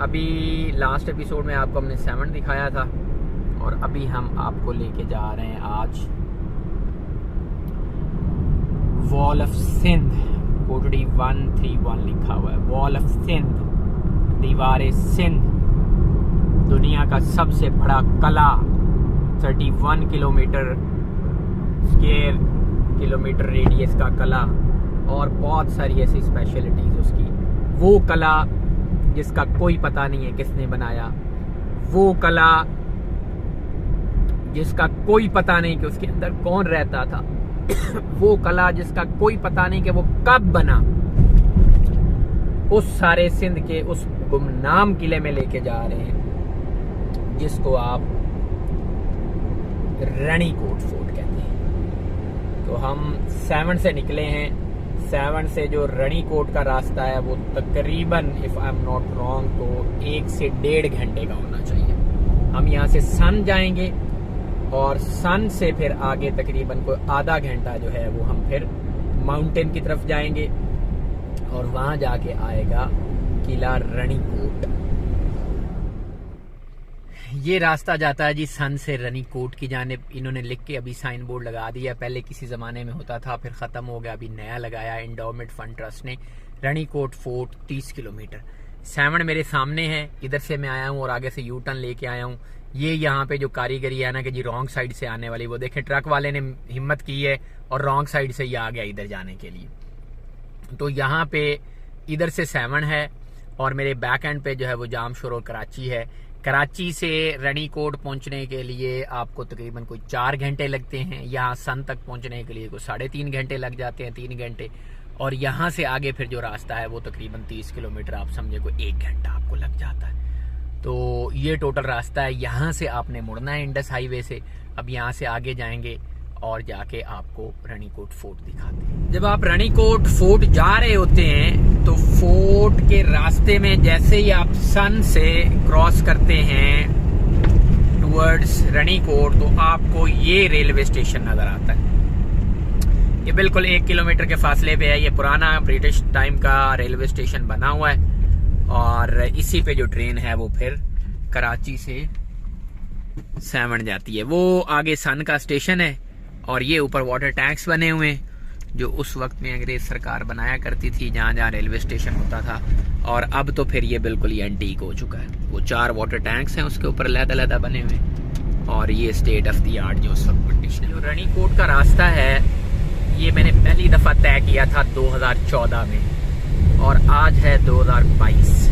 अभी last episode में आपको हमने 7 दिखाया था और अभी हम आपको लेके जा रहे हैं आज वॉल ऑफ सिंध। कोटड़ी 131 लिखा हुआ है, वॉल ऑफ सिंध, दीवार सिंध, दुनिया का सबसे बड़ा कला, 31 किलोमीटर स्क्वायर किलोमीटर रेडियस का कला और बहुत सारी ऐसी स्पेशलिटीज उसकी। वो कला जिसका कोई पता नहीं है किसने बनाया, वो कला जिसका कोई पता नहीं कि उसके अंदर कौन रहता था, वो कला जिसका कोई पता नहीं कि वो कब बना, उस सारे सिंध के उस गुमनाम किले में लेके जा रहे हैं जिसको आप रणीकोट फोर्ट कहते हैं। तो हम 7 से निकले हैं। 7 से जो रणीकोट का रास्ता है वो तकरीबन if I am not wrong तो 1 से 1.5 घंटे का होना चाहिए। हम यहाँ से सन जाएंगे और सन से फिर आगे तकरीबन कोई आधा घंटा जो है वो हम फिर माउंटेन की तरफ जाएंगे और वहां जाके आएगा किला रणीकोट। ये रास्ता जाता है जी सन से रणीकोट की जानिब। इन्होंने लिख के अभी साइन बोर्ड लगा दिया, पहले किसी जमाने में होता था फिर खत्म हो गया, अभी नया लगाया एंडोमेंट फंड ट्रस्ट ने। रणीकोट फोर्ट 30 किलोमीटर। 7 मेरे सामने है, इधर से मैं आया हूँ और आगे से यू टर्न लेके आया हूँ। ये यहाँ पे जो कारीगरी है ना कि जी रॉन्ग साइड से आने वाली, वो देखें ट्रक वाले ने हिम्मत की है और रॉन्ग साइड से ये आ गया इधर जाने के लिए। तो यहाँ पे इधर से 7 है और मेरे बैक एंड पे जो है वो जामशोर और कराची है। कराची से रणीकोट पहुंचने के लिए आपको तकरीबन कोई 4 घंटे लगते हैं। यहाँ सन तक पहुंचने के लिए कोई 3.5 घंटे लग जाते हैं, 3 घंटे। और यहाँ से आगे फिर जो रास्ता है वो तकरीबन 30 किलोमीटर, आप समझे कोई 1 घंटा आपको लग जाता है। तो ये टोटल रास्ता है। यहाँ से आपने मुड़ना है इंडस हाईवे से। अब यहाँ से आगे जाएंगे और जाके आपको रणीकोट फोर्ट दिखाते हैं। जब आप रणीकोट फोर्ट जा रहे होते हैं तो फोर्ट के रास्ते में जैसे ही आप सन से क्रॉस करते हैं टुवर्ड्स रणीकोट तो आपको ये रेलवे स्टेशन नजर आता है। ये बिल्कुल 1 किलोमीटर के फासले पे है। ये पुराना ब्रिटिश टाइम का रेलवे स्टेशन बना हुआ है और इसी पे जो ट्रेन है वो फिर कराची से 7 जाती है। वो आगे सन का स्टेशन है और ये ऊपर वाटर टैंक्स बने हुए हैं जो उस वक्त में अंग्रेज सरकार बनाया करती थी जहाँ जहाँ रेलवे स्टेशन होता था। और अब तो फिर ये बिल्कुल ही एंटीक हो चुका है। वो 4 वाटर टैंक्स हैं, उसके ऊपर लहदा बने हुए और ये स्टेट ऑफ द आर्ट जो उस वक्त ब्रिटिश ने। जो रणीकोट का रास्ता है ये मैंने पहली दफा तय किया था 2014 में और आज है 2022।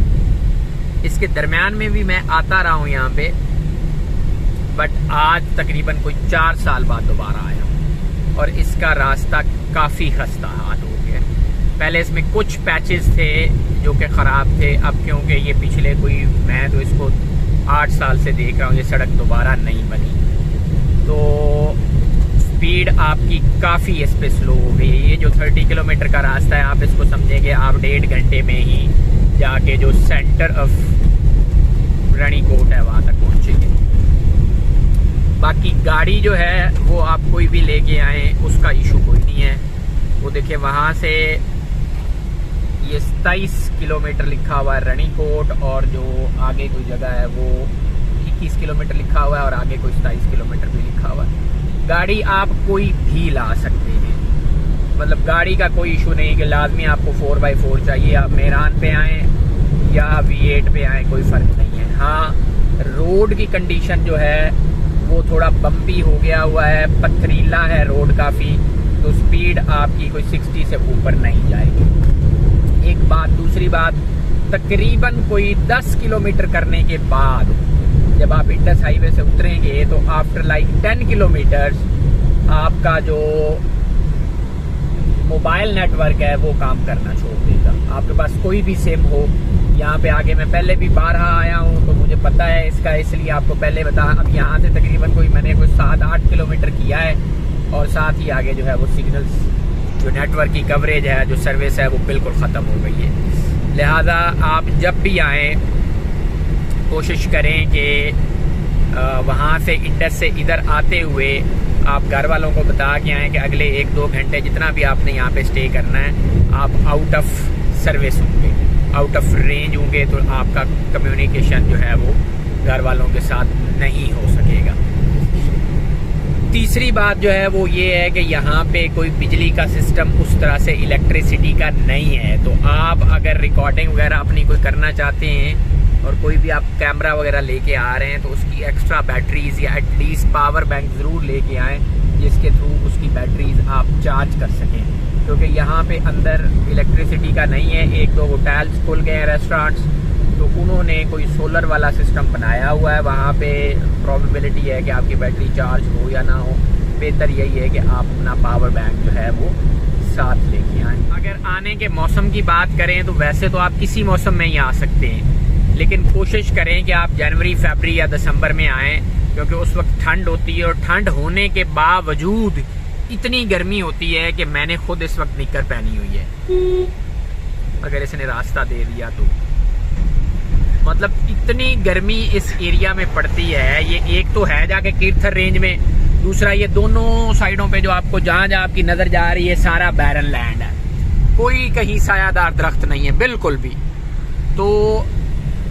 इसके दरमियान में भी मैं आता रहा हूँ यहाँ पे, बट आज तकरीबन कोई 4 साल बाद दोबारा आया और इसका रास्ता काफ़ी खस्ता हाल हो गया। पहले इसमें कुछ पैचेस थे जो कि ख़राब थे, अब क्योंकि ये पिछले कोई, मैं तो इसको 8 साल से देख रहा हूँ, ये सड़क दोबारा नहीं बनी। तो स्पीड आपकी काफ़ी इस पर स्लो हो गई है। ये जो 30 किलोमीटर का रास्ता है आप इसको समझेंगे आप 1.5 घंटे में ही जाके जो सेंटर ऑफ रणीकोट है वहाँ तक पहुँचेंगे। बाकी गाड़ी जो है वो आप कोई भी लेके आए उसका इशू कोई नहीं है। वो देखिए वहाँ से ये 27 किलोमीटर लिखा हुआ है रणीकोट और जो आगे कोई जगह है वो 21 किलोमीटर लिखा हुआ है और आगे कोई 27 किलोमीटर भी लिखा हुआ है। गाड़ी आप कोई भी ला सकते हैं, मतलब गाड़ी का कोई इशू नहीं कि लाजमी आपको 4x4 चाहिए। आप मेहरान पे आए या V8 पे आए कोई फ़र्क नहीं है। हाँ, रोड की कंडीशन जो है वो थोड़ा बम्पी हो गया हुआ है, पथरीला है रोड काफ़ी, तो स्पीड आपकी कोई 60 से ऊपर नहीं जाएगी। एक बात। दूसरी बात, तकरीबन कोई 10 किलोमीटर करने के बाद जब आप इंडस हाईवे से उतरेंगे तो आफ्टर लाइक 10 किलोमीटर्स आपका जो मोबाइल नेटवर्क है वो काम करना छोड़ देगा। आपके पास कोई भी सिम हो, यहाँ पे आगे मैं पहले भी 12 आया हूँ तो मुझे पता है इसका, इसलिए आपको पहले बता। अब यहाँ से तकरीबन मैंने कोई 7-8 किलोमीटर किया है और साथ ही आगे जो है वो सिग्नल्स, जो नेटवर्क की कवरेज है, जो सर्विस है वो बिल्कुल ख़त्म हो गई है। लिहाजा आप जब भी आएँ कोशिश करें कि वहाँ से इंडस से इधर आते हुए आप घर वालों को बता के आएँ कि अगले 1-2 घंटे जितना भी आपने यहाँ पे स्टे करना है आप आउट ऑफ सर्विस होंगे। आउट ऑफ रेंज होंगे तो आपका कम्युनिकेशन जो है वो घर वालों के साथ नहीं हो सकेगा। तीसरी बात जो है वो ये है कि यहाँ पे कोई बिजली का सिस्टम उस तरह से इलेक्ट्रिसिटी का नहीं है, तो आप अगर रिकॉर्डिंग वगैरह अपनी कोई करना चाहते हैं और कोई भी आप कैमरा वगैरह लेके आ रहे हैं तो उसकी एक्स्ट्रा बैटरीज या एटलीस्ट पावर बैंक ज़रूर लेके आएँ जिसके थ्रू उसकी बैटरीज आप चार्ज कर सकें, क्योंकि यहाँ पे अंदर इलेक्ट्रिसिटी का नहीं है। 1-2 होटल्स खुल गए हैं, रेस्टोरेंट्स, तो उन्होंने कोई सोलर वाला सिस्टम बनाया हुआ है। वहाँ पे प्रोबेबिलिटी है कि आपकी बैटरी चार्ज हो या ना हो। बेहतर यही है कि आप अपना पावर बैंक जो है वो साथ लेके आएँ। अगर आने के मौसम की बात करें तो वैसे तो आप किसी मौसम में ही आ सकते हैं, लेकिन कोशिश करें कि आप जनवरी, फरवरी या दिसंबर में आएँ, क्योंकि उस वक्त ठंड होती है और ठंड होने के बावजूद इतनी गर्मी होती है कि मैंने खुद इस वक्त निक्कर पहनी हुई है। अगर इसने रास्ता दे दिया तो मतलब इतनी गर्मी इस एरिया में पड़ती है। ये एक तो है जाके कीर्थर रेंज में, दूसरा ये दोनों साइडों पे जो आपको जहाँ जहाँ आपकी नजर जा रही है सारा बैरन लैंड है, कोई कहीं सायादार दरख्त नहीं है बिल्कुल भी। तो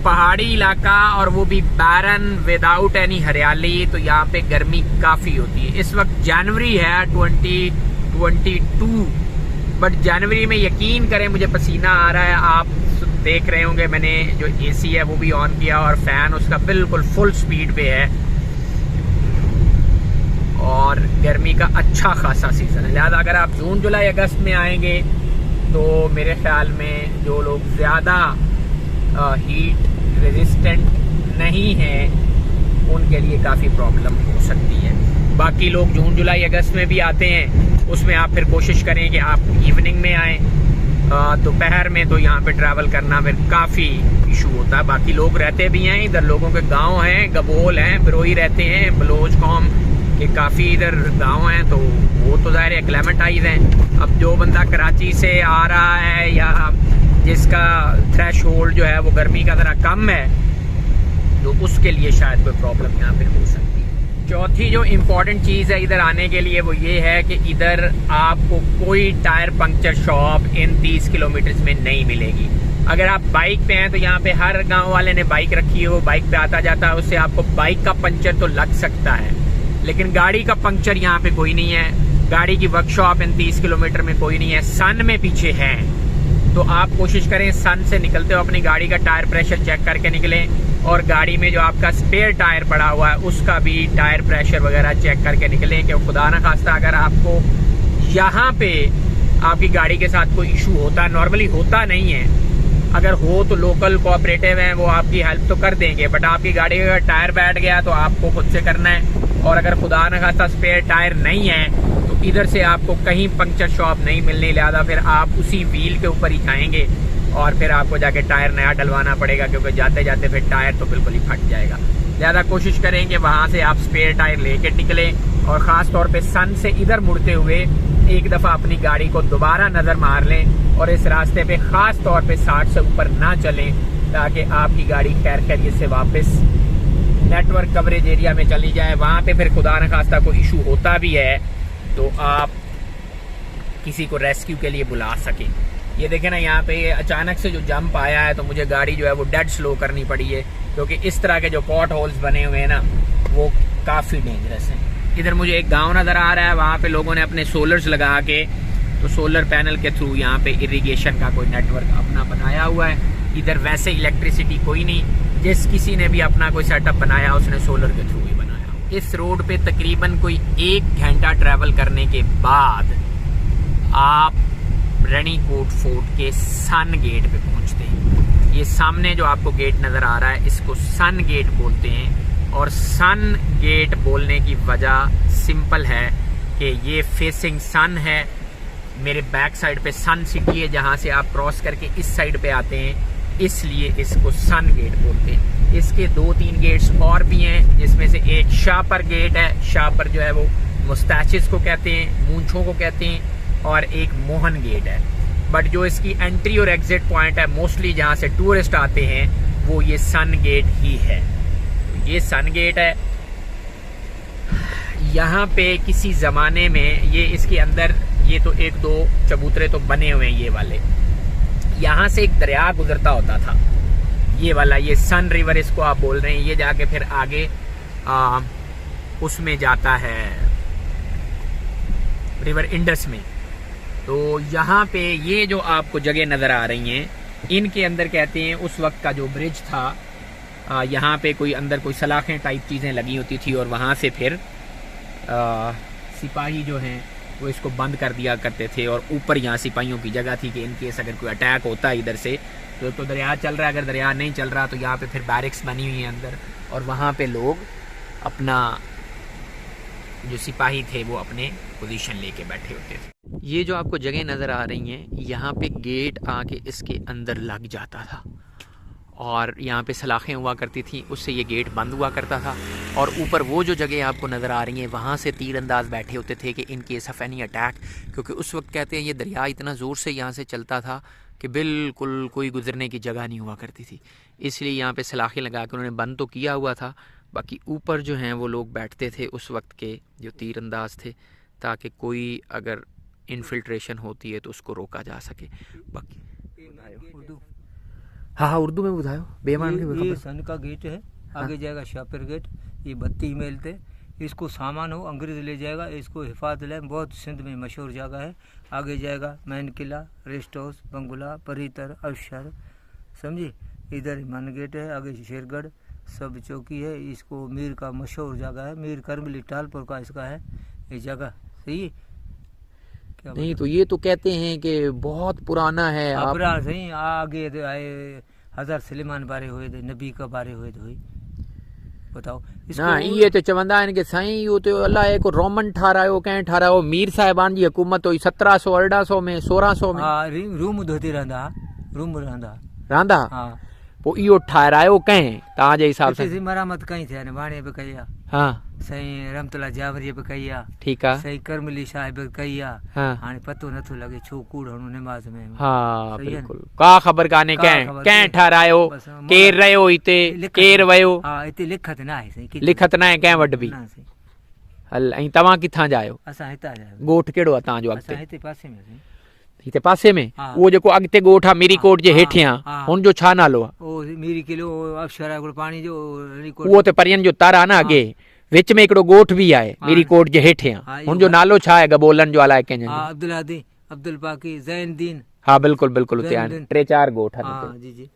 पहाड़ी इलाका और वो भी बैरन विदाउट एनी हरियाली, तो यहाँ पे गर्मी काफी होती है। इस वक्त जनवरी है 2022, बट जनवरी में यकीन करें मुझे पसीना आ रहा है। आप देख रहे होंगे मैंने जो एसी है वो भी ऑन किया और फैन उसका बिल्कुल फुल स्पीड पे है, और गर्मी का अच्छा खासा सीजन है। लिहाजा अगर आप जून, जुलाई, अगस्त में आएंगे तो मेरे ख्याल में जो लोग ज़्यादा हीट रेजिस्टेंट नहीं हैं उनके लिए काफ़ी प्रॉब्लम हो सकती है। बाकी लोग जून, जुलाई, अगस्त में भी आते हैं, उसमें आप फिर कोशिश करें कि आप इवनिंग में आएँ। दोपहर में तो यहाँ पे ट्रैवल करना फिर काफ़ी इशू होता है। बाकी लोग रहते भी हैं इधर, लोगों के गांव हैं, गबोल हैं, बिरोई रहते हैं, बलोच कौम के काफ़ी इधर गांव हैं, तो वो तो ज़ाहिर एक्लेमेटाइज हैं। अब जो बंदा कराची से आ रहा है या जिसका थ्रेश होल्ड जो है वो गर्मी का ज़रा कम है, तो उसके लिए शायद कोई प्रॉब्लम यहाँ पे हो सकती है। चौथी जो इम्पोर्टेंट चीज़ है इधर आने के लिए वो ये है कि इधर आपको कोई tyre puncture shop in 30 kilometre में नहीं मिलेगी। अगर आप बाइक पे हैं तो यहाँ पे हर गांव वाले ने बाइक रखी है, वो बाइक पे आता जाता है, उससे आपको बाइक का पंचर तो लग सकता है, लेकिन गाड़ी का पंक्चर यहाँ पे कोई नहीं है। गाड़ी की वर्कशॉप इन 30 किलोमीटर में कोई नहीं है। सन में पीछे है, तो आप कोशिश करें सन से निकलते हो अपनी गाड़ी का टायर प्रेशर चेक करके निकलें, और गाड़ी में जो आपका स्पेयर टायर पड़ा हुआ है उसका भी टायर प्रेशर वगैरह चेक करके निकलें, क्योंकि खुदा न खास्ता अगर आपको यहाँ पे आपकी गाड़ी के साथ कोई इशू होता है, नॉर्मली होता नहीं है, अगर हो तो लोकल कोऑपरेटिव हैं वो आपकी हेल्प तो कर देंगे, बट आपकी गाड़ी का टायर बैठ गया तो आपको खुद से करना है। और अगर खुदा न खास्ता स्पेयर टायर नहीं है तो इधर से आपको कहीं पंक्चर शॉप नहीं मिलने, लिहाजा फिर आप उसी व्हील के ऊपर ही जाएंगे और फिर आपको जाके टायर नया डलवाना पड़ेगा, क्योंकि जाते जाते फिर टायर तो बिल्कुल ही फट जाएगा। ज़्यादा कोशिश करें कि वहाँ से आप स्पेयर टायर लेके निकलें, और ख़ास तौर पे सन से इधर मुड़ते हुए एक दफ़ा अपनी गाड़ी को दोबारा नज़र मार लें, और इस रास्ते पे ख़ास तौर पे 60 से ऊपर ना चलें, ताकि आपकी गाड़ी खैर खैरियत से वापस नेटवर्क कवरेज एरिया में चली जाए। वहाँ पे फिर खुदा न खास्ता कोई इशू होता भी है तो आप किसी को रेस्क्यू के लिए बुला सकें। ये देखें ना, यहाँ पे अचानक से जो जंप आया है तो मुझे गाड़ी जो है वो डेड स्लो करनी पड़ी है, क्योंकि इस तरह के जो पॉट होल्स बने हुए हैं ना वो काफ़ी डेंजरस हैं। इधर मुझे एक गांव नज़र आ रहा है, वहाँ पे लोगों ने अपने सोलर्स लगा के, तो सोलर पैनल के थ्रू यहाँ पे इरिगेशन का कोई नेटवर्क अपना बनाया हुआ है। इधर वैसे इलेक्ट्रिसिटी कोई नहीं, जिस किसी ने भी अपना कोई सेटअप बनाया उसने सोलर के थ्रू ही बनाया। इस रोड पे तकरीबन कोई 1 घंटा ट्रैवल करने के बाद आप रानीकोट फोर्ट के सन गेट पे पहुंचते हैं। ये सामने जो आपको गेट नज़र आ रहा है इसको सन गेट बोलते हैं, और सन गेट बोलने की वजह सिंपल है कि ये फेसिंग सन है। मेरे बैक साइड पे सन सिटी है जहाँ से आप क्रॉस करके इस साइड पे आते हैं, इसलिए इसको सन गेट बोलते हैं। इसके 2-3 गेट्स और भी हैं, जिसमें से एक शाहपर गेट है। शाहपर जो है वो मुस्ताचिस को कहते हैं, मूंछों को कहते हैं, और एक मोहन गेट है। बट जो इसकी एंट्री और एग्जिट पॉइंट है मोस्टली जहाँ से टूरिस्ट आते हैं वो ये सन गेट ही है। तो ये सन गेट है। यहाँ पे किसी ज़माने में ये इसके अंदर ये तो 1-2 चबूतरे तो बने हुए हैं ये वाले, यहाँ से एक दरिया गुजरता होता था, ये वाला, ये सन रिवर इसको आप बोल रहे हैं। ये जाके फिर आगे उसमें जाता है रिवर इंडस में। तो यहाँ पे ये जो आपको जगह नज़र आ रही हैं, इनके अंदर कहते हैं उस वक्त का जो ब्रिज था, यहाँ पे कोई अंदर कोई सलाखें टाइप चीज़ें लगी होती थी और वहाँ से फिर सिपाही जो हैं वो इसको बंद कर दिया करते थे। और ऊपर यहाँ सिपाहियों की जगह थी कि इन केस अगर कोई अटैक होता है इधर से तो दरिया चल रहा है, अगर दरिया नहीं चल रहा तो यहाँ पे फिर बैरिक्स बनी हुई है अंदर, और वहाँ पे लोग अपना जो सिपाही थे वो अपने पोजीशन लेके बैठे होते थे। ये जो आपको जगह नज़र आ रही हैं, यहाँ पे गेट आके इसके अंदर लग जाता था और यहाँ पे सलाखें हुआ करती थी, उससे ये गेट बंद हुआ करता था। और ऊपर वो जो जगह आपको नज़र आ रही है, वहाँ से तीरंदाज बैठे होते थे कि in case of any attack, क्योंकि उस वक्त कहते हैं ये दरिया इतना ज़ोर से यहाँ से चलता था कि बिल्कुल कोई गुजरने की जगह नहीं हुआ करती थी, इसलिए यहाँ पे सलाखें लगा के उन्होंने बंद तो किया हुआ था। बाकी ऊपर जो हैं वो लोग बैठते थे उस वक्त के जो तीरंदाज थे, ताकि कोई अगर इन्फिल्ट्रेशन होती है तो उसको रोका जा सके। बाकी हाँ उर्दू में बताओ बेमान ये सन का गेट है, आगे जाएगा शापिर गेट, ये 32 मील थे। इसको सामान हो अंग्रेज ले जाएगा, इसको हिफाजत ले, बहुत सिंध में मशहूर जगह है। आगे जाएगा मैन किला, रेस्ट हाउस, बंगला, परितर, अफसर, समझी। इधर मान गेट है, आगे शेरगढ़ सब चौकी है। इसको मीर का मशहूर जगह है, मीर करमली टालपुर का इसका है ये जगह, सही है क्या? नहीं तो ये तो कहते हैं कि बहुत पुराना है। आप सही आगे आए हज़रत सलेमान बारे हुए थे, नबी का बारे हुए थे, बताओ ना। ये तो चवंदा है कि साईं यो तो अल्लाह को रोमन ठारायो कैं ठारायो, मीर साहिबान जी हुकूमत हुई 1700 1800 में 1600 में। हाँ रूम धोती रहंदा, रूम रहंदा हाँ। पोइ इहो ठारायो कंहिं तव्हांजे हिसाब सां? मरामत कई थे वाणे बि कई आहे, हाँ साईं रहमतुल्लाह जावरी बि कई आहे, ठीकु आहे, साईं करमली साहिब बि कई आहे। हाँ हाणे पतो नथो लॻे छो कूड़ हणो नमाज़ में। हाँ बिल्कुल का ख़बर कान्हे कंहिं ठारायो, केरु रहियो हिते, केरु वियो। हा हिते लिखत न आहे साईं, लिखत न आहे कंहिं वटि बि। हल ऐं तव्हां किथां जा आहियो? असां हितां जा आहियूं। ॻोठ कहिड़ो आहे तव्हांजो? असां हिते पासे में साईं, हिते पासे में उहो जेको अॻिते ॻोठ आहे मीरी कोट जे हेठियां, हुनजो छा नालो आहे? ओ मीरी किलो अफसर आहे पाणी जो, उहो त परियन जो तर आहे न अॻे, विच में हिकिड़ो ॻोठ बि आहे मीरी कोट जे हेठियां, हुनजो नालो छा आहे? गबोलन जो अलाए कंहिंजो? अब्दुल हादी, अब्दुल पाकी, ज़ैनुद्दीन। हाँ बिल्कुल बिल्कुल उते आहिनि 3-4 ॻोठ आहिनि। जी जी।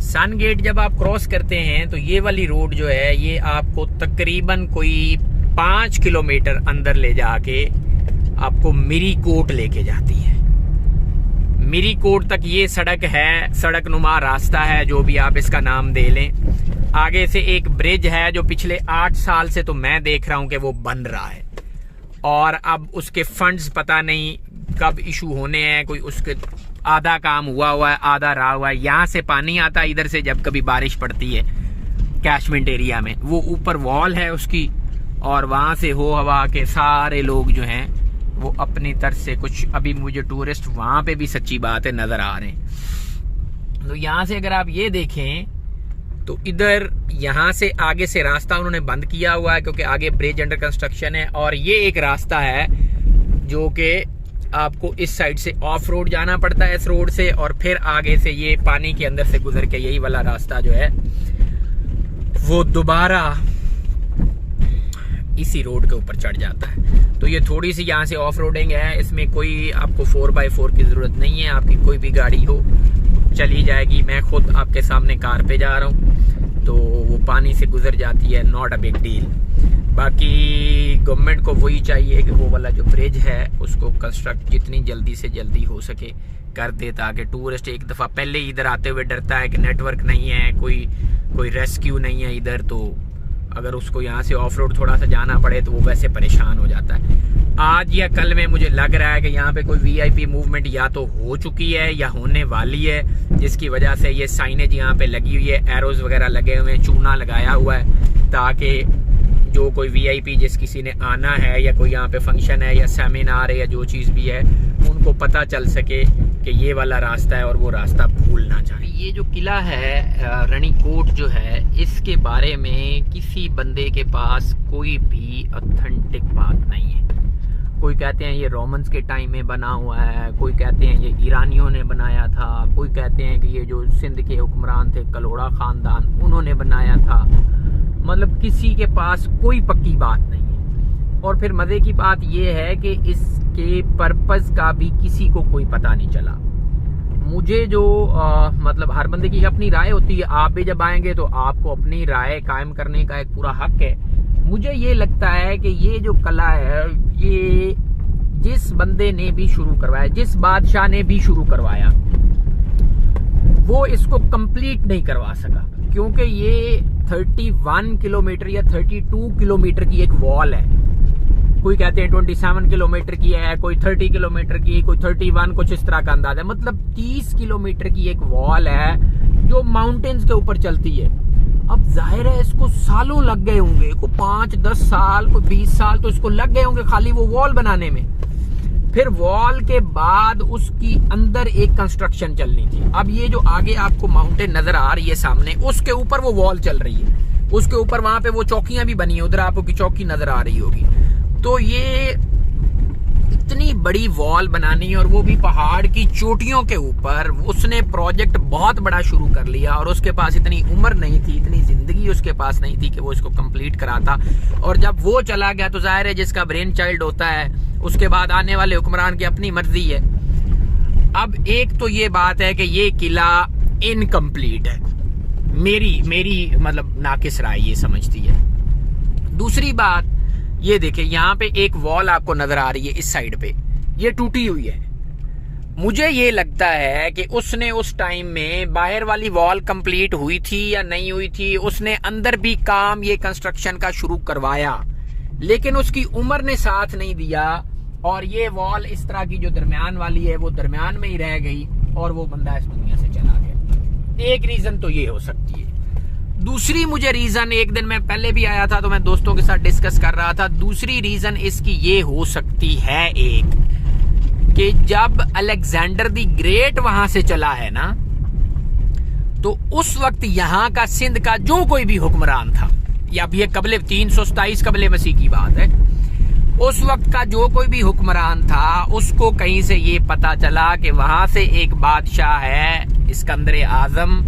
सन गेट जब आप क्रॉस करते हैं तो ये वाली रोड जो है ये आपको तकरीबन कोई 5 किलोमीटर अंदर ले जाके आपको मिरी कोट लेके जाती है। मिरी कोट तक ये सड़क है, सड़क नुमा रास्ता है, जो भी आप इसका नाम दे लें। आगे से एक ब्रिज है जो पिछले 8 साल से तो मैं देख रहा हूं कि वो बन रहा है, और अब उसके फंड्स पता नहीं कब इशू होने हैं। कोई उसके आधा काम हुआ है, आधा रहा हुआ है। यहाँ से पानी आता है इधर से जब कभी बारिश पड़ती है कैशमेंट एरिया में, वो ऊपर वॉल है उसकी, और वहां से हो हवा के सारे लोग जो हैं वो अपनी तरफ से कुछ, अभी मुझे टूरिस्ट वहां पे भी सच्ची बात है नजर आ रहे हैं। तो यहाँ से अगर आप ये देखें तो इधर यहाँ से आगे से रास्ता उन्होंने बंद किया हुआ है क्योंकि आगे ब्रिज अंडर कंस्ट्रक्शन है, और ये एक रास्ता है जो कि आपको इस साइड से ऑफ रोड जाना पड़ता है इस रोड से, और फिर आगे से ये पानी के अंदर से गुजर के यही वाला रास्ता जो है वो दोबारा इसी रोड के ऊपर चढ़ जाता है। तो ये थोड़ी सी यहाँ से ऑफ रोडिंग है, इसमें कोई आपको 4x4 की जरूरत नहीं है, आपकी कोई भी गाड़ी हो चली जाएगी। मैं खुद आपके सामने कार पे जा रहा हूँ तो वो पानी से गुजर जाती है, नॉट अ बिग डील। बाकी गवर्नमेंट को वही चाहिए कि वो वाला जो ब्रिज है उसको कंस्ट्रक्ट जितनी जल्दी से जल्दी हो सके कर दे, ताकि टूरिस्ट एक दफ़ा पहले ही इधर आते हुए डरता है कि नेटवर्क नहीं है, कोई रेस्क्यू नहीं है इधर, तो अगर उसको यहाँ से ऑफ रोड थोड़ा सा जाना पड़े तो वो वैसे परेशान हो जाता है। आज या कल में मुझे लग रहा है कि यहाँ पे कोई वीआईपी मूवमेंट या तो हो चुकी है या होने वाली है, जिसकी वजह से ये साइनेज यहाँ पे लगी हुई है, एरोज वगैरह लगे हुए हैं, चूना लगाया हुआ है, ताकि जो कोई वीआईपी जिस किसी ने आना है या कोई यहाँ पे फंक्शन है या सेमिनार है या जो चीज़ भी है उनको पता चल सके कि ये वाला रास्ता है और वो रास्ता भूल ना जाए। ये जो किला है रणीकोट जो है, इसके बारे में किसी बंदे के पास कोई भी ऑथेंटिक बात नहीं है। कोई कहते हैं ये रोमन्स के टाइम में बना हुआ है, कोई कहते हैं ये ईरानियों ने बनाया था, कोई कहते हैं कि ये जो सिंध के हुक्मरान थे कलोड़ा ख़ानदान उन्होंने बनाया था। मतलब किसी के पास कोई पक्की बात नहीं है। और फिर मज़े की बात ये है कि इसके पर्पज़ का भी किसी को कोई पता नहीं चला। मुझे जो मतलब हर बंदे की अपनी राय होती है, आप भी जब आएंगे तो आपको अपनी राय कायम करने का एक पूरा हक है। मुझे ये लगता है कि ये जो कला है, ये जिस बंदे ने भी शुरू करवाया, जिस बादशाह ने भी शुरू करवाया, वो इसको कंप्लीट नहीं करवा सका, क्योंकि ये 31 किलोमीटर या 32 किलोमीटर की एक वॉल है। कोई कहते हैं 27 किलोमीटर की है, कोई 30 किलोमीटर की, कोई 31, कुछ इस तरह का अंदाजा। मतलब 30 किलोमीटर की एक वॉल है जो माउंटेन्स के ऊपर चलती है। अब जाहिर है इसको सालों लग गए होंगे, को 5-10 साल, को 20 साल तो इसको लग गए होंगे खाली वो वॉल बनाने में। फिर वॉल के बाद उसकी अंदर एक कंस्ट्रक्शन चलनी थी। अब ये जो आगे आपको माउंटेन नजर आ रही है सामने, उसके ऊपर वो वॉल चल रही है, उसके ऊपर वहां पे वो चौकियां भी बनी है, उधर आपको की चौकी नजर आ रही होगी। तो ये इतनी बड़ी वॉल बनानी, और वो भी पहाड़ की चोटियों के ऊपर, उसने प्रोजेक्ट बहुत बड़ा शुरू कर लिया। और उसके पास इतनी उम्र नहीं थी, इतनी जिंदगी उसके पास नहीं थी कि वो इसको कंप्लीट कराता। और जब वो चला गया तो जाहिर है जिसका ब्रेन चाइल्ड होता है, उसके बाद आने वाले हुक्मरान की अपनी मर्जी है। अब एक तो ये बात है कि ये किला इनकम्प्लीट है, मेरी मतलब नाकिस राय ये समझती है। दूसरी बात ये देखें, यहाँ पे एक वॉल आपको नजर आ रही है इस साइड पे, ये टूटी हुई है। मुझे ये लगता है कि उसने उस टाइम में बाहर वाली वॉल कंप्लीट हुई थी या नहीं हुई थी, उसने अंदर भी काम ये कंस्ट्रक्शन का शुरू करवाया, लेकिन उसकी उम्र ने साथ नहीं दिया, और ये वॉल इस तरह की जो दरमियान वाली है वो दरमियान में ही रह गई, और वो बंदा इस दुनिया से चला गया। एक रीजन तो ये हो सकती है। दूसरी मुझे रीजन, एक दिन मैं पहले भी आया था तो मैं दोस्तों के साथ डिस्कस कर रहा था, दूसरी रीजन इसकी ये हो सकती है एक, कि जब अलेक्जेंडर द ग्रेट वहां से चला है ना, तो उस वक्त यहाँ का सिंध का जो कोई भी हुक्मरान था, या अब ये कबले 327 कबले मसीह की बात है, उस वक्त का जो कोई भी हुक्मरान था, उसको कहीं से ये पता चला कि वहां से एक बादशाह है इस्कंदर आजम,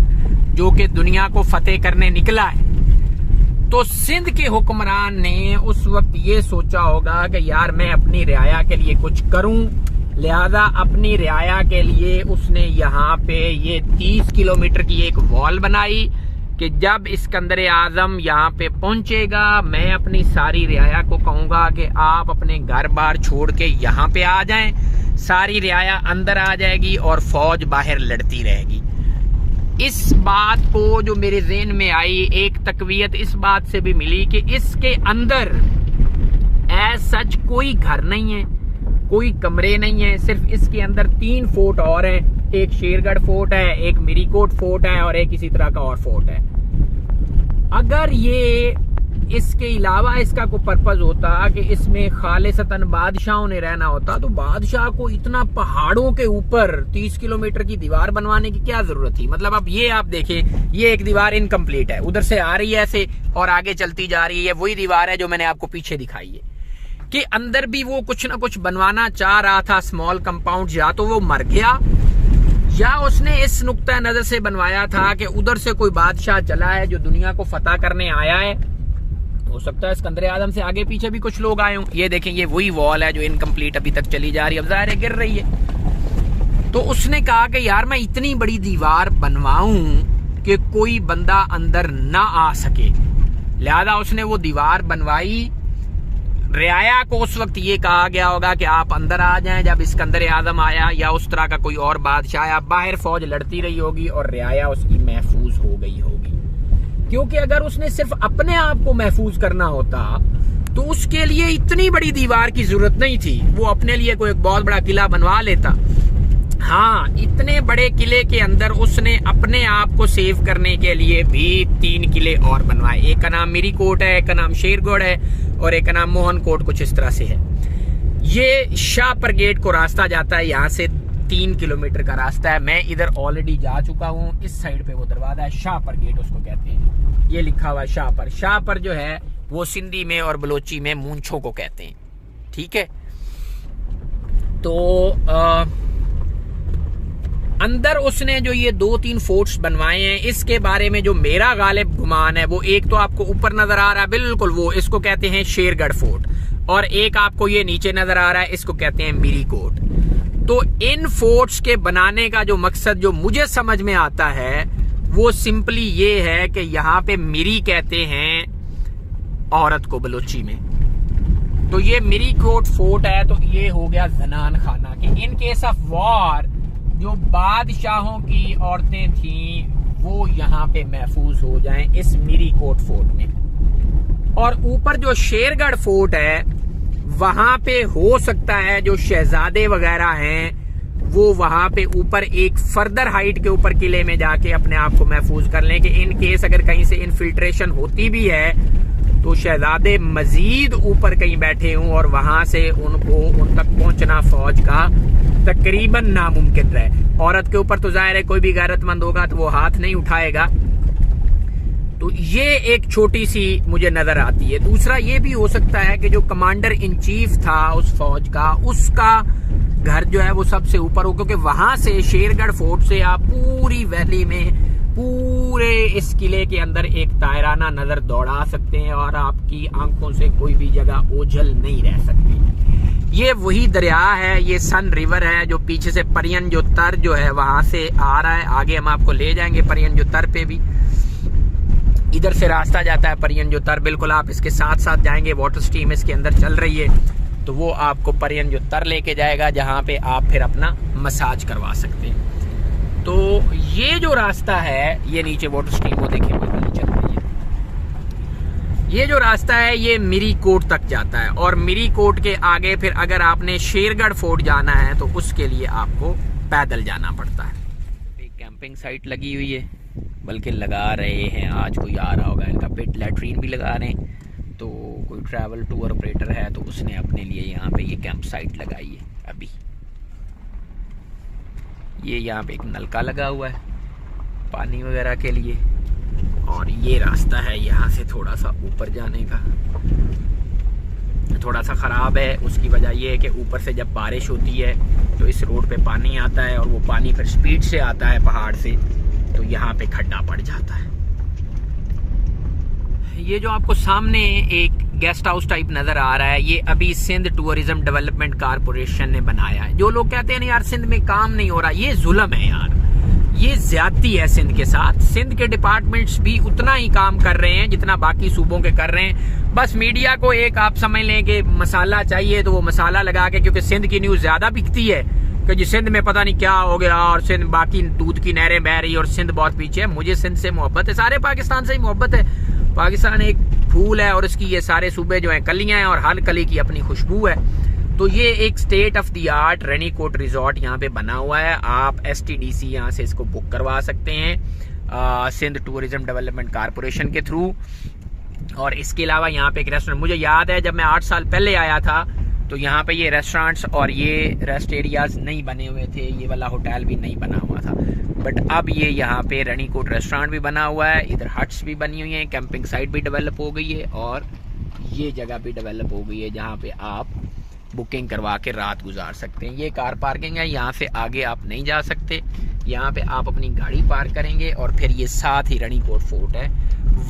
जो कि दुनिया को फतेह करने निकला है। तो सिंध के हुक्मरान ने उस वक्त ये सोचा होगा कि यार मैं अपनी रियाया के लिए कुछ करूं, लिहाजा अपनी रियाया के लिए उसने यहाँ पे ये 30 किलोमीटर की एक वॉल बनाई कि जब इस्कंदर आजम यहाँ पे पहुंचेगा, मैं अपनी सारी रियाया को कहूंगा कि आप अपने घर बार छोड़ के यहाँ पे आ जाएं, सारी रियाया अंदर आ जाएगी और फौज बाहर लड़ती रहेगी। इस बात को जो मेरे ज़हन में आई, एक तकवीयत इस बात से भी मिली कि इसके अंदर एज सच कोई घर नहीं है, कोई कमरे नहीं है, सिर्फ इसके अंदर 3 फोर्ट और हैं, एक शेरगढ़ फोर्ट है, एक मिरीकोट फोर्ट है, और एक इसी तरह का और फोर्ट है। अगर ये इसके अलावा इसका कोई पर्पज होता कि इसमें खालिसतन बादशाहों ने रहना होता, तो बादशाह को इतना पहाड़ों के ऊपर 30 किलोमीटर की दीवार बनवाने की क्या जरूरत थी। मतलब अब ये आप देखें, ये एक दीवार इनकम्प्लीट है, उधर से आ रही है ऐसे और आगे चलती जा रही है, वही दीवार है जो मैंने आपको पीछे दिखाई है। कि अंदर भी वो कुछ ना कुछ बनवाना चाह रहा था, स्मॉल कंपाउंड, या तो वो मर गया या उसने इस नुक्ता नजर से बनवाया था कि उधर से कोई बादशाह चला है जो दुनिया को फतह करने आया है। हो सकता है सिकंदर आजम से आगे पीछे भी कुछ लोग आए हों। ये देखें, ये वही वॉल है जो इनकम्प्लीट अभी तक चली जा रही है, अब ज़ाहिर है गिर रही है। तो उसने कहा कि यार मैं इतनी बड़ी दीवार बनवाऊं कि कोई बंदा अंदर ना आ सके, लिहाजा उसने वो दीवार बनवाई। रियाया को उस वक्त ये कहा गया होगा कि आप अंदर आ जाएं, जब इस्कंदर आजम आया या उस तरह का कोई और बादशाह आया, बाहर फौज लड़ती रही होगी और रियाया उसकी महफूज हो गई होगी। क्योंकि अगर उसने सिर्फ अपने आप को महफूज करना होता तो उसके लिए इतनी बड़ी दीवार की जरूरत नहीं थी, वो अपने लिए कोई एक बहुत बड़ा किला बनवा लेता। हाँ, इतने बड़े किले के अंदर उसने अपने आप को सेव करने के लिए भी 3 किले और बनवाए। एक का नाम मिरीकोट है, एक का नाम शेरगढ़ है, और एक का नाम मोहन कोट, कुछ इस तरह से है। ये शाहपुर गेट को रास्ता जाता है, यहाँ से 3 किलोमीटर का रास्ता है। मैं इधर ऑलरेडी जा चुका हूँ। इस साइड पे वो दरवाजा है, शाहपुर गेट उसको कहते हैं, ये लिखा हुआ है शाहपुर। शाहपुर जो है वो सिंधी में और बलोची में मूंछों को कहते हैं, ठीक है। तो अंदर उसने जो ये 2-3 फोर्ट्स बनवाए हैं, इसके बारे में जो मेरा गालिब गुमान है वो एक तो आपको ऊपर नजर आ रहा है बिल्कुल, वो इसको कहते हैं शेरगढ़ फोर्ट, और एक आपको ये नीचे नजर आ रहा है, इसको कहते हैं मिरी कोट। तो इन फोर्ट्स के बनाने का जो मकसद जो मुझे समझ में आता है वो सिंपली ये है कि यहाँ पे मिरी कहते हैं औरत को बलोची में। तो ये मिरी कोट फोर्ट है, तो ये हो गया जनान खाना कि इन केस ऑफ वॉर जो बादशाहों की औरतें थीं वो यहाँ पे महफूज हो जाएं इस मिरी कोट फोर्ट में। और ऊपर जो शेरगढ़ फोर्ट है वहां पे हो सकता है जो शहजादे वगैरह हैं वो वहां पे ऊपर एक फर्दर हाइट के ऊपर किले में जाके अपने आप को महफूज कर लें कि इन केस अगर कहीं से इन्फिल्ट्रेशन होती भी है तो शहजादे मजीद ऊपर कहीं बैठे हों और वहां से उनको उन तक पहुंचना फौज का तकरीबन नामुमकिन रहे। औरत के ऊपर तो जाहिर है कोई भी गैरतमंद होगा तो वो हाथ नहीं उठाएगा। तो ये एक छोटी सी मुझे नजर आती है। दूसरा ये भी हो सकता है कि जो कमांडर इन चीफ था उस फौज का, उसका घर जो है वो सबसे ऊपर हो, क्योंकि वहां से शेरगढ़ फोर्ट से आप पूरी वैली में पूरे इस किले के अंदर एक तायराना नजर दौड़ा सकते हैं और आपकी आंखों से कोई भी जगह ओझल नहीं रह सकती। ये वही दरिया है, ये सन रिवर है जो पीछे से परियन जो तर जो है वहां से आ रहा है। आगे हम आपको ले जाएंगे परियन जो तर पे भी, इधर से रास्ता जाता है परियन जो तर, बिल्कुल आप इसके साथ साथ जाएंगे, वाटर स्ट्रीम इसके अंदर चल रही है तो वो आपको परियन जो तर लेके जाएगा जहां पे आप फिर अपना मसाज करवा सकते हैं। तो ये जो रास्ता है ये नीचे वाटर स्ट्रीम वो देखिए बिल्कुल चल रही है। ये जो रास्ता है ये मिरी कोट तक जाता है और मिरी कोट के आगे फिर अगर आपने शेरगढ़ फोर्ट जाना है तो उसके लिए आपको पैदल जाना पड़ता है। एक कैंपिंग साइट लगी हुई है, बल्कि लगा रहे हैं, आज कोई आ रहा होगा, इनका पिट लैट्रीन भी लगा रहे हैं। तो कोई ट्रैवल टूर ऑपरेटर है तो उसने अपने लिए यहाँ पे ये कैंप साइट लगाई है। अभी ये यहाँ पे एक नलका लगा हुआ है पानी वगैरह के लिए, और ये रास्ता है यहाँ से थोड़ा सा ऊपर जाने का, थोड़ा सा ख़राब है। उसकी वजह ये है कि ऊपर से जब बारिश होती है तो इस रोड पे पानी आता है और वो पानी फिर स्पीड से आता है पहाड़ से, तो यहाँ पे खड्डा पड़ जाता है। ये जो आपको सामने एक गेस्ट हाउस टाइप नजर आ रहा है ये अभी सिंध टूरिज्म डेवलपमेंट कारपोरेशन ने बनाया है। जो लोग कहते हैं ना यार सिंध में काम नहीं हो रहा, ये जुल्म है यार, ये ज्यादती है सिंध के साथ। सिंध के डिपार्टमेंट्स भी उतना ही काम कर रहे हैं जितना बाकी सूबों के कर रहे हैं। बस मीडिया को एक आप समझ लें कि मसाला चाहिए तो वो मसाला लगा के, क्योंकि सिंध की न्यूज ज्यादा बिकती है कि जी सिंध में पता नहीं क्या हो गया और सिंध बाकी दूध की नहरें बह रही और सिंध बहुत पीछे है। मुझे सिंध से मोहब्बत है, सारे पाकिस्तान से ही मोहब्बत है। पाकिस्तान एक फूल है और इसकी ये सारे सूबे जो हैं कलियां हैं और हर कली की अपनी खुशबू है। तो ये एक स्टेट ऑफ द आर्ट रेनीकोट रिजॉर्ट यहाँ पे बना हुआ है। आप STDC यहाँ से इसको बुक करवा सकते हैं सिंध टूरिज्म डेवलपमेंट कारपोरेशन के थ्रू। और इसके अलावा यहाँ पे एक रेस्टोरेंट, मुझे याद है जब मैं 8 साल पहले आया था तो यहाँ पे ये रेस्टोरेंट्स और ये रेस्ट एरियाज नहीं बने हुए थे, ये वाला होटल भी नहीं बना हुआ था। बट अब ये यहाँ पे रेनीकोट रेस्टोरेंट भी बना हुआ है, इधर हट्स भी बनी हुई हैं, कैंपिंग साइट भी डेवलप हो गई है और ये जगह भी डेवलप हो गई है जहाँ पे आप बुकिंग करवा के रात गुजार सकते हैं। ये कार पार्किंग है, यहाँ से आगे आप नहीं जा सकते। यहाँ पे आप अपनी गाड़ी पार्क करेंगे और फिर ये साथ ही रेनीकोट फोर्ट है,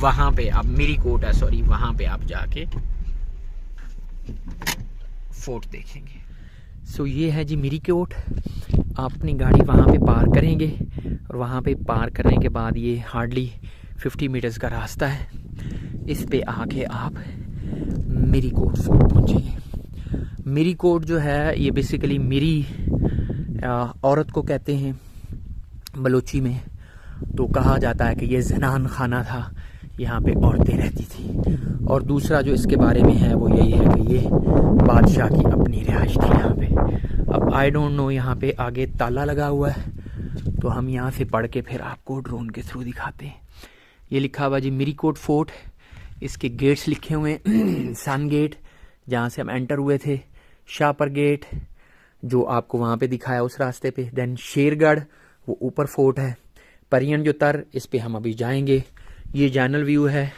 वहाँ पे आप मिरी कोट है सॉरी, वहाँ पे आप जाके फोर्ट देखेंगे। सो ये है जी मिरी कोट। आप अपनी गाड़ी वहाँ पे पार्क करेंगे और वहाँ पे पार्क करने के बाद ये हार्डली 50 मीटर्स का रास्ता है, इस पे आके आप मिरी कोट फोर्ट पहुँचेंगे। मिरी कोट जो है ये बेसिकली मिरी औरत को कहते हैं बलोची में। तो कहा जाता है कि ये जनान खाना था, यहाँ पे औरतें रहती थी। और दूसरा जो इसके बारे में है वो यही है कि ये बादशाह की अपनी रिहाइश थी यहाँ पे। अब आई डोंट नो, यहाँ पे आगे ताला लगा हुआ है तो हम यहाँ से पढ़ के फिर आपको ड्रोन के थ्रू दिखाते हैं। ये लिखा हुआ जी मिरी कोट फोर्ट, इसके गेट्स लिखे हुए हैं सन गेट जहाँ से हम एंटर हुए थे, शाहपर गेट जो आपको वहाँ पे दिखाया उस रास्ते पे, देन शेरगढ़ वो ऊपर फोर्ट है, परियन जो तर इस पे हम अभी जाएंगे। ये जनरल व्यू है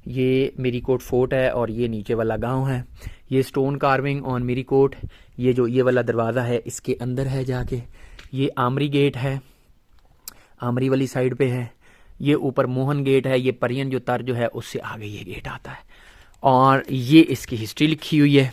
ये मीरीकोट फोर्ट है और ये नीचे वाला गांव है। ये स्टोन कार्विंग ऑन मीरीकोट। ये जो ये वाला दरवाज़ा है इसके अंदर है जाके। ये आमरी गेट है, आमरी वाली साइड पे है। ये ऊपर मोहन गेट है। ये परियन जो तर जो है उससे आगे ये गेट आता है और ये इसकी हिस्ट्री लिखी हुई है।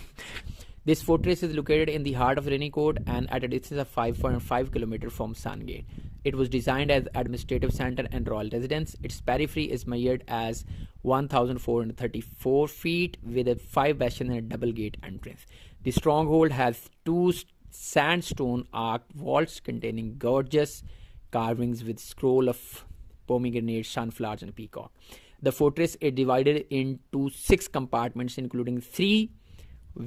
This fortress is located in the heart of Ranikot and at a distance of 5.5 km from Sangate. It was designed as administrative center and royal residence. Its periphery is measured as 1,434 feet with a 5 bastion and a double gate entrance. The stronghold has 2 sandstone arched vaults containing gorgeous carvings with scroll of pomegranates, sunflowers and peacock. The fortress is divided into 6 compartments including 3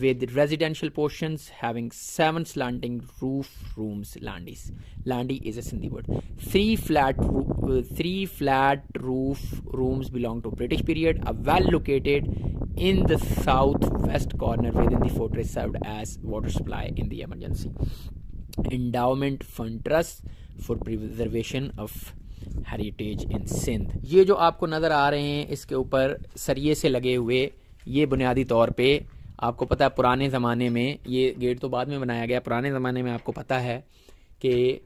with residential portions having 7 slanting roof rooms. Landi is a Sindhi word. 3 flat roof rooms belong to British period. A well located in the southwest corner within the fortress served as water supply in the emergency. Endowment Fund Trust for preservation of heritage in Sindh. ये जो आपको नज़र आ रहे हैं इसके ऊपर सरिये से लगे हुए, ये बुनियादी तौर पे आपको पता है पुराने ज़माने में, ये गेट तो बाद में बनाया गया, पुराने ज़माने में आपको पता है कि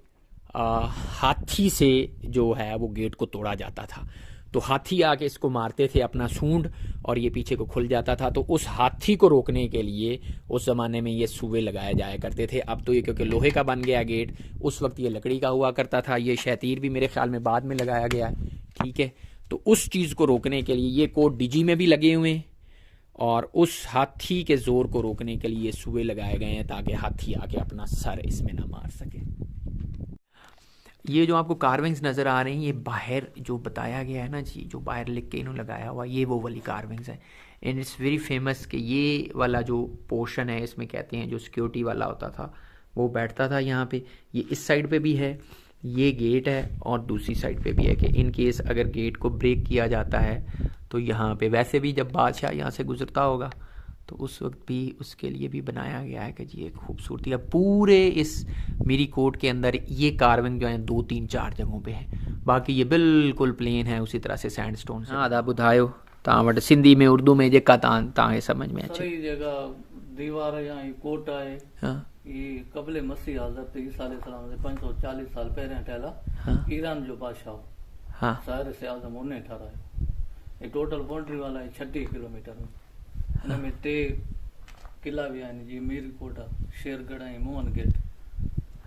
हाथी से जो है वो गेट को तोड़ा जाता था। तो हाथी आके इसको मारते थे अपना सूंड और ये पीछे को खुल जाता था। तो उस हाथी को रोकने के लिए उस ज़माने में ये सूबे लगाए जाया करते थे। अब तो ये क्योंकि लोहे का बन गया गेट, उस वक्त ये लकड़ी का हुआ करता था। ये शतीर भी मेरे ख्याल में बाद में लगाया गया है, ठीक है। तो उस चीज़ को रोकने के लिए ये कोट डीजी में भी लगे हुए हैं और उस हाथी के ज़ोर को रोकने के लिए सूबे लगाए गए हैं ताकि हाथी आके अपना सर इसमें ना मार सके। ये जो आपको कार्विंग्स नज़र आ रही हैं, ये बाहर जो बताया गया है ना जी, जो बाहर लिख के इन्होंने लगाया हुआ, ये वो वाली कार्विंग्स हैं। एंड इट्स वेरी फेमस कि ये वाला जो पोर्शन है इसमें कहते हैं जो सिक्योरिटी वाला होता था वो बैठता था यहाँ पे। ये इस साइड पे भी है, ये गेट है और दूसरी साइड पे भी है कि इन केस अगर गेट को ब्रेक किया जाता है तो यहाँ पे, वैसे भी जब बादशाह यहाँ से गुजरता होगा तो उस वक्त भी उसके लिए भी बनाया गया है कि जी एक खूबसूरती है। पूरे इस मीरीकोट के अंदर ये कार्विंग जो है 2, 3, 4 जगहों पे है, बाकी ये बिल्कुल प्लेन है उसी तरह से सैंडस्टोन से। आधा बुधायो तव्हां वटि सिंधी में उर्दू में जेका तव्हांखे समझ में अचे। जगह दीवार यहाँ कोट आहे, हाँ ये कबले मसीह हज़रत ईसा अलैहिस्सलाम से 540 साल पहिरियां ठहियल आहे। हाँ ईरान जो बादशाह हाँ साहिर से आज़म उन्हें ठारायो। ये टोटल बाउंड्री वाला है 36 किलोमीटर में। हिन में 3 किला भी आहिनि जीअं मीरकोट आहे, शेरगढ़ ऐं मोहन गेट।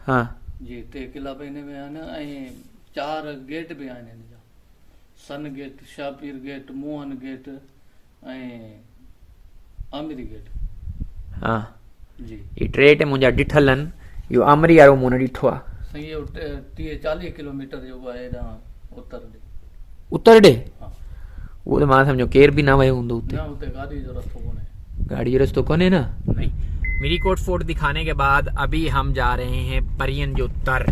हाँ जी 3 किला बि हिन में आहिनि ऐं 4 गेट भी आहिनि हिन जा, सन गेट, शापीर गेट, मोहन गेट ऐं आमिरी गेट। हाँ जी ये टे मुंहिंजा ॾिठल आहिनि, इहो आमरी वारो मूं न ॾिठो आहे। साईं इहो 30-40 किलोमीटर जो आहे हेॾां उत्तर ॾे। उत्तर ॾे? हाँ वो तो मां सम्झो केर भी ना वयो हूंदो उते। ना उते गाड़ी जो रास्तो कोने, गाड़ी जो रास्तो कोने ना। नहीं। मीरीकोट फोर्ट दिखाने के बाद अभी हम जा रहे हैं परियन जो तर।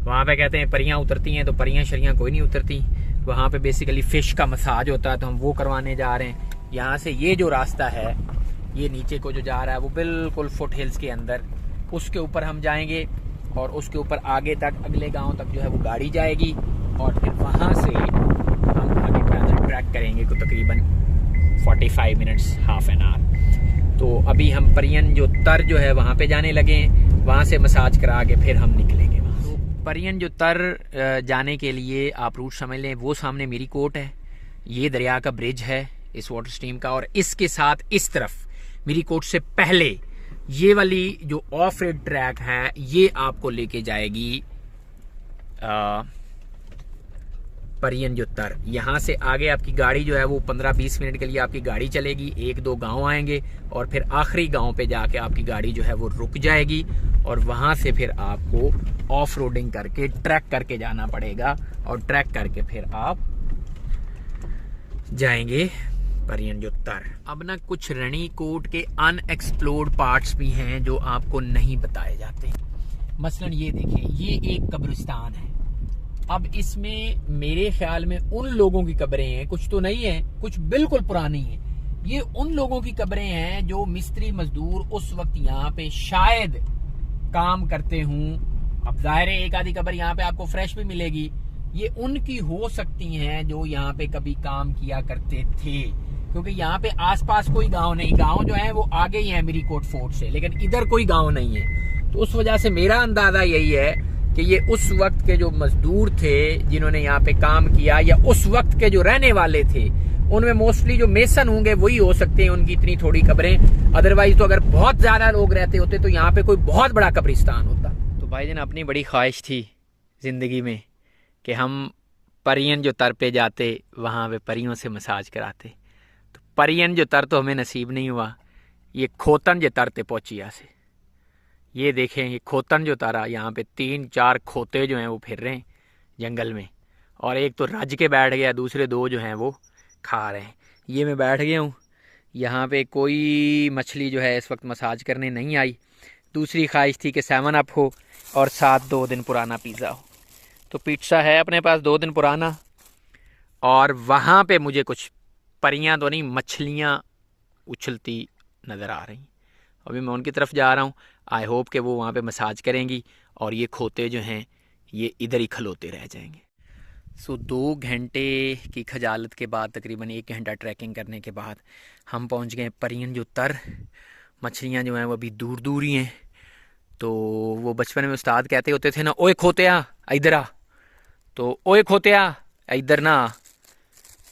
वहाँ पे कहते हैं परियां उतरती हैं, तो परियां शरियां कोई नहीं उतरती। वहाँ पे बेसिकली फिश का मसाज होता है, तो हम वो करवाने जा रहे हैं। यहाँ से ये जो रास्ता है ये नीचे को जो जा रहा है वो बिल्कुल फुट हिल्स के अंदर, उसके ऊपर हम जाएंगे और उसके ऊपर आगे तक अगले गाँव तक जो है वो गाड़ी जाएगी और फिर वहाँ से हम आगे पैदल ट्रैक करेंगे को तकरीबन 45 मिनट्स, हाफ एन आवर। तो अभी हम परियन जो तर जो है वहाँ पे जाने लगे हैं, वहाँ से मसाज करा के फिर हम निकलेंगे वहाँ से। तो परियन जो तर जाने के लिए आप रूट समझ लें, वो सामने मीरीकोट है, ये दरिया का ब्रिज है इस वाटर स्ट्रीम का, और इसके साथ इस तरफ मीरीकोट से पहले ये वाली जो ऑफ रोड ट्रैक है ये आपको लेके जाएगी परियन जो तर। यहाँ से आगे आपकी गाड़ी जो है वो 15-20 मिनट के लिए आपकी गाड़ी चलेगी, 1-2 गांव आएंगे और फिर आखिरी गांव पे जाके आपकी गाड़ी जो है वो रुक जाएगी और वहाँ से फिर आपको ऑफ रोडिंग करके ट्रैक करके जाना पड़ेगा और ट्रैक करके फिर आप जाएंगे परियन जो तर। अब ना कुछ रणीकोट के अनएक्सप्लोर्ड पार्ट्स भी हैं जो आपको नहीं बताए जाते। मसलन ये देखें, ये एक कब्रिस्तान है। अब इसमें मेरे ख्याल में उन लोगों की कब्रें हैं, कुछ तो नहीं है, कुछ बिल्कुल पुरानी हैं। ये उन लोगों की कब्रें हैं जो मिस्त्री मजदूर उस वक्त यहाँ पे शायद काम करते हूँ। अब जाहिर है एक आधी कब्र यहाँ पे आपको फ्रेश भी मिलेगी। ये उनकी हो सकती हैं जो यहाँ पे कभी काम किया करते थे, क्योंकि यहाँ पे आसपास कोई गांव नहीं, गांव जो है वो आगे ही है मीरीकोट फोर्ट से, लेकिन इधर कोई गांव नहीं है। तो उस वजह से मेरा अंदाजा यही है कि ये उस वक्त के जो मजदूर थे जिन्होंने यहाँ पे काम किया, या उस वक्त के जो रहने वाले थे, उनमें मोस्टली जो मेसन होंगे वही हो सकते हैं, उनकी इतनी थोड़ी कब्रें। अदरवाइज तो अगर बहुत ज्यादा लोग रहते होते तो यहाँ पे कोई बहुत बड़ा कब्रिस्तान होता। तो भाईजान अपनी बड़ी ख्वाहिश थी जिंदगी में कि हम परियन जो तर पे जाते वहाँ पे परियों से मसाज कराते। तो परियन जो तर तो हमें नसीब नहीं हुआ, ये खोतन जो तर ते पहुँचिया से। ये देखें, ये खोतन जो तारा, यहाँ पे 3-4 खोते जो हैं वो फिर रहे हैं जंगल में, और एक तो रज के बैठ गया, दूसरे 2 जो हैं वो खा रहे हैं। ये मैं बैठ गया हूँ, यहाँ पे कोई मछली जो है इस वक्त मसाज करने नहीं आई। दूसरी ख्वाहिश थी कि 7 अप हो और साथ 2 दिन पुराना पिज़्ज़ा हो। तो पिज़्ज़ा है अपने पास 2 दिन पुराना, और वहाँ पे मुझे कुछ परियां तो नहीं, मछलियाँ उछलती नज़र आ रही। अभी मैं उनकी तरफ जा रहा हूँ, आई होप कि वो वहाँ पे मसाज करेंगी और ये खोते जो हैं ये इधर ही खलोते रह जाएंगे। सो 2 घंटे की खजालत के बाद, तकरीबन 1 घंटा ट्रैकिंग करने के बाद हम पहुँच गए परियन जो तर। मछलियाँ जो हैं वो अभी दूर दूर ही हैं। तो वो बचपन में उस्ताद कहते होते थे ना, ओए खोतिया इधर आ, तो ओए खोतिया इधर ना,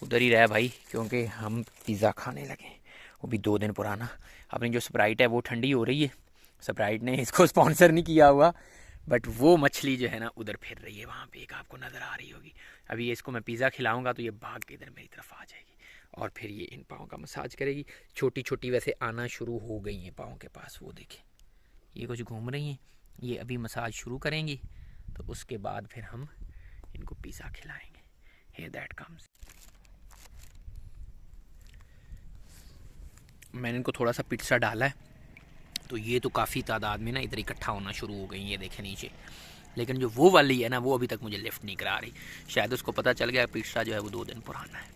उधर ही रह भाई, क्योंकि हम पिज़्ज़ा खाने लगे, वो भी 2 दिन पुराना। अपनी जो स्प्राइट है वो ठंडी हो रही है, स्प्राइट ने इसको स्पॉन्सर नहीं किया हुआ, बट वो मछली जो है ना उधर फिर रही है, वहाँ पे एक आपको नज़र आ रही होगी। अभी इसको मैं पिज़्ज़ा खिलाऊंगा तो ये भाग के इधर मेरी तरफ आ जाएगी और फिर ये इन पाँव का मसाज करेगी। छोटी छोटी वैसे आना शुरू हो गई हैं पाँव के पास, वो देखें ये कुछ घूम रही हैं। ये अभी मसाज शुरू करेंगी तो उसके बाद फिर हम इनको पिज़्ज़ा खिलाएंगे। Here that comes. मैंने इनको थोड़ा सा पिज़्ज़ा डाला है, तो ये तो काफ़ी तादाद में ना इधर इकट्ठा होना शुरू हो गई, ये देखें नीचे। लेकिन जो वो वाली है ना, वो अभी तक मुझे लिफ्ट नहीं करा रही। शायद उसको पता चल गया पिज़्ज़ा जो है वो 2 दिन पुराना है।